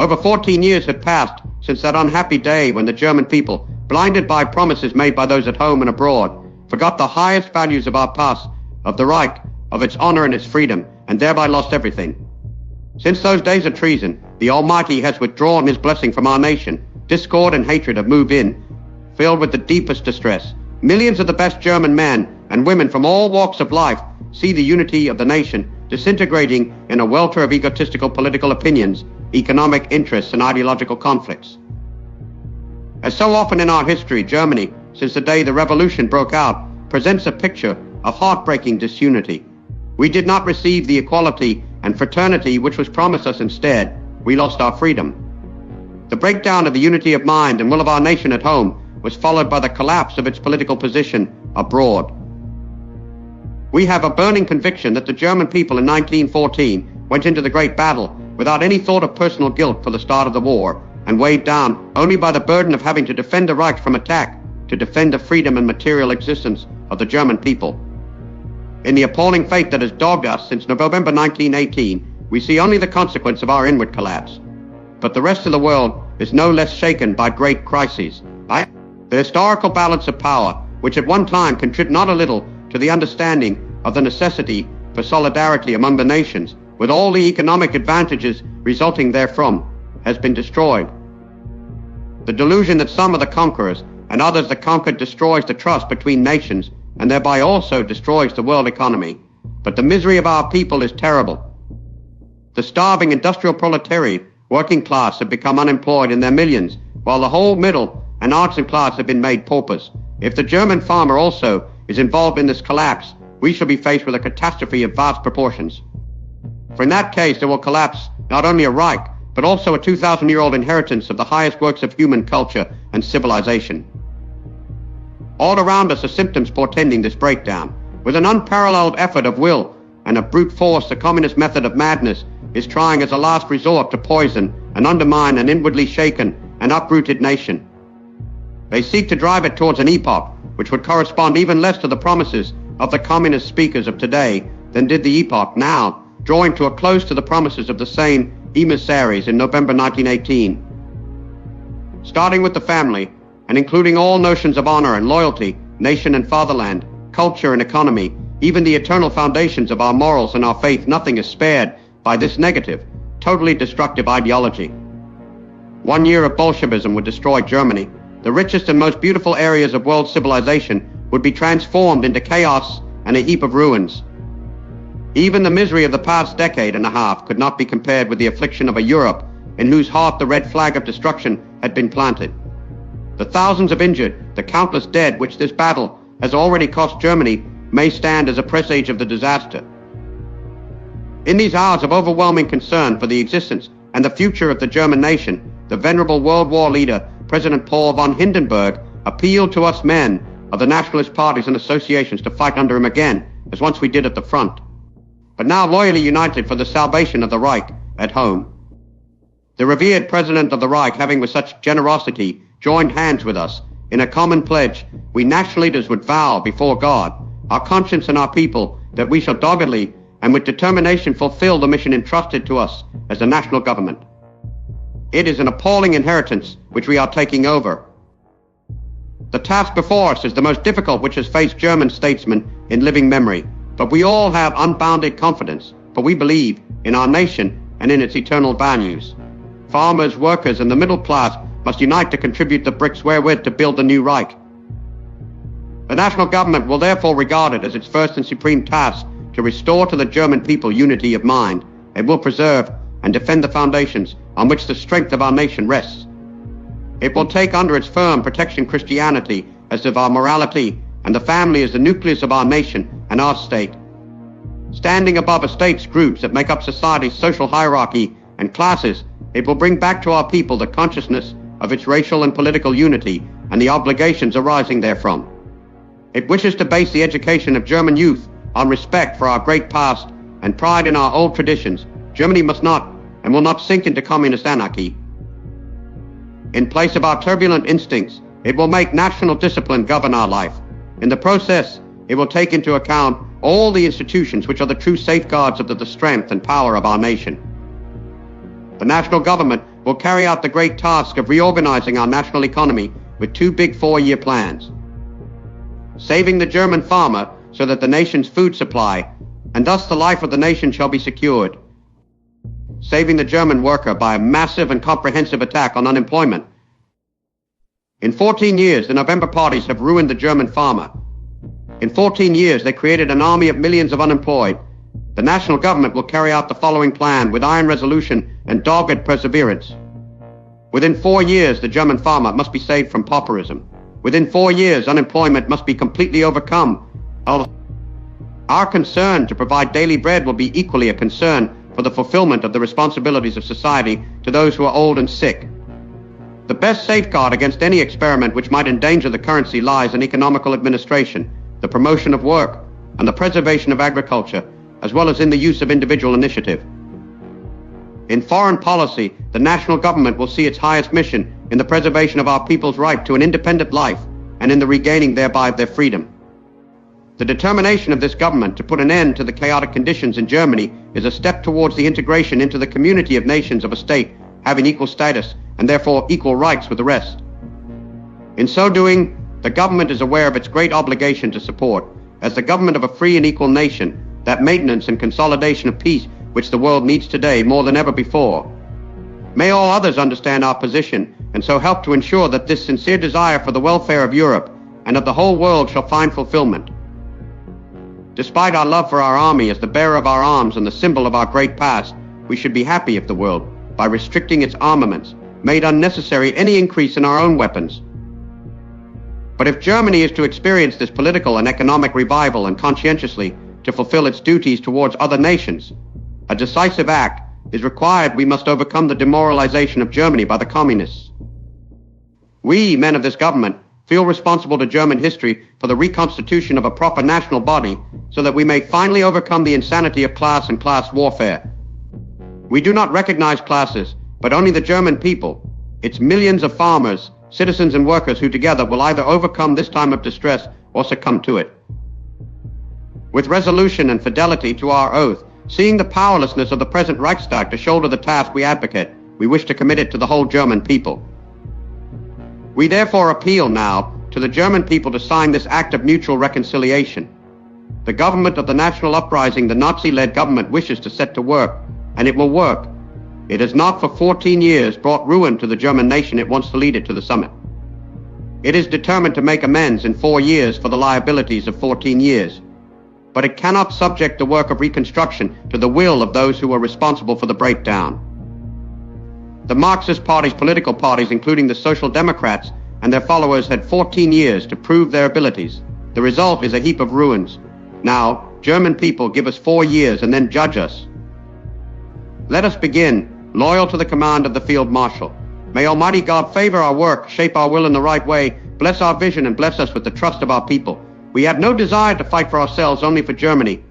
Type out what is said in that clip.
Over 14 years had passed since that unhappy day when the German people, blinded by promises made by those at home and abroad, forgot the highest values of our past, of the Reich, of its honor and its freedom, and thereby lost everything. Since those days of treason, the Almighty has withdrawn his blessing from our nation. Discord and hatred have moved in, filled with the deepest distress. Millions of the best German men and women from all walks of life see the unity of the nation disintegrating in a welter of egotistical political opinions, economic interests, and ideological conflicts. As so often in our history, Germany, since the day the revolution broke out, presents a picture of heartbreaking disunity. We did not receive the equality and fraternity which was promised us. Instead, we lost our freedom. The breakdown of the unity of mind and will of our nation at home was followed by the collapse of its political position abroad. We have a burning conviction that the German people in 1914 went into the great battle without any thought of personal guilt for the start of the war, and weighed down only by the burden of having to defend the Reich from attack, to defend the freedom and material existence of the German people. In the appalling fate that has dogged us since November 1918, we see only the consequence of our inward collapse. But the rest of the world is no less shaken by great crises. The historical balance of power, which at one time contributed not a little to the understanding of the necessity for solidarity among the nations, with all the economic advantages resulting therefrom, has been destroyed. The delusion that some are the conquerors and others the conquered destroys the trust between nations and thereby also destroys the world economy. But the misery of our people is terrible. The starving industrial proletariat, working class, have become unemployed in their millions, while the whole middle and artisan class have been made paupers. If the German farmer also is involved in this collapse, we shall be faced with a catastrophe of vast proportions. For in that case, there will collapse not only a Reich, but also a 2,000-year-old inheritance of the highest works of human culture and civilization. All around us are symptoms portending this breakdown. With an unparalleled effort of will and of brute force, the communist method of madness is trying as a last resort to poison and undermine an inwardly shaken and uprooted nation. They seek to drive it towards an epoch which would correspond even less to the promises of the communist speakers of today than did the epoch now, drawing to a close to the promises of the same emissaries in November 1918. Starting with the family, and including all notions of honor and loyalty, nation and fatherland, culture and economy, even the eternal foundations of our morals and our faith, nothing is spared by this negative, totally destructive ideology. 1 year of Bolshevism would destroy Germany. The richest and most beautiful areas of world civilization would be transformed into chaos and a heap of ruins. Even the misery of the past decade and a half could not be compared with the affliction of a Europe in whose heart the red flag of destruction had been planted. The thousands of injured, the countless dead which this battle has already cost Germany may stand as a presage of the disaster. In these hours of overwhelming concern for the existence and the future of the German nation, the venerable World War leader, President Paul von Hindenburg, appealed to us men of the nationalist parties and associations to fight under him again, as once we did at the front, but now loyally united for the salvation of the Reich at home. The revered President of the Reich, having with such generosity joined hands with us in a common pledge, we national leaders would vow before God, our conscience and our people, that we shall doggedly and with determination fulfill the mission entrusted to us as the national government. It is an appalling inheritance which we are taking over. The task before us is the most difficult which has faced German statesmen in living memory, but we all have unbounded confidence, for we believe in our nation and in its eternal values. Farmers, workers, and the middle class must unite to contribute the bricks wherewith to build the new Reich. The national government will therefore regard it as its first and supreme task to restore to the German people unity of mind. It will preserve and defend the foundations on which the strength of our nation rests. It will take under its firm protection Christianity as of our morality, and the family as the nucleus of our nation and our state. Standing above estates, groups that make up society's social hierarchy and classes, it will bring back to our people the consciousness of its racial and political unity and the obligations arising therefrom. It wishes to base the education of German youth on respect for our great past and pride in our old traditions. Germany must not and will not sink into communist anarchy. In place of our turbulent instincts, it will make national discipline govern our life. In the process, it will take into account all the institutions which are the true safeguards of the strength and power of our nation. The national government will carry out the great task of reorganizing our national economy with two big 4-year plans. Saving the German farmer so that the nation's food supply, and thus the life of the nation, shall be secured. Saving the German worker by a massive and comprehensive attack on unemployment. In 14 years, the November parties have ruined the German farmer. In 14 years, they created an army of millions of unemployed. The national government will carry out the following plan with iron resolution and dogged perseverance. Within 4 years, the German farmer must be saved from pauperism. Within 4 years, unemployment must be completely overcome. Our concern to provide daily bread will be equally a concern for the fulfillment of the responsibilities of society to those who are old and sick. The best safeguard against any experiment which might endanger the currency lies in economical administration, the promotion of work, and the preservation of agriculture, as well as in the use of individual initiative. In foreign policy, the national government will see its highest mission in the preservation of our people's right to an independent life and in the regaining thereby of their freedom. The determination of this government to put an end to the chaotic conditions in Germany is a step towards the integration into the community of nations of a state having equal status and therefore equal rights with the rest. In so doing, the government is aware of its great obligation to support, as the government of a free and equal nation, that maintenance and consolidation of peace which the world needs today more than ever before. May all others understand our position and so help to ensure that this sincere desire for the welfare of Europe and of the whole world shall find fulfillment. Despite our love for our army as the bearer of our arms and the symbol of our great past, we should be happy if the world, by restricting its armaments, made unnecessary any increase in our own weapons. But if Germany is to experience this political and economic revival and conscientiously to fulfill its duties towards other nations, a decisive act is required. We must overcome the demoralization of Germany by the communists. We, men of this government, feel responsible to German history for the reconstitution of a proper national body so that we may finally overcome the insanity of class and class warfare. We do not recognize classes, but only the German people, its millions of farmers, citizens and workers who together will either overcome this time of distress or succumb to it. With resolution and fidelity to our oath, seeing the powerlessness of the present Reichstag to shoulder the task we advocate, we wish to commit it to the whole German people. We therefore appeal now to the German people to sign this act of mutual reconciliation. The government of the national uprising the Nazi-led government wishes to set to work, and it will work. It has not for 14 years brought ruin to the German nation it wants to lead it to the summit. It is determined to make amends in 4 years for the liabilities of 14 years. But it cannot subject the work of reconstruction to the will of those who are responsible for the breakdown. The Marxist parties, political parties, including the Social Democrats and their followers, had 14 years to prove their abilities. The result is a heap of ruins. Now, German people, give us 4 years and then judge us. Let us begin, loyal to the command of the Field Marshal. May Almighty God favor our work, shape our will in the right way, bless our vision, and bless us with the trust of our people. We have no desire to fight for ourselves, only for Germany.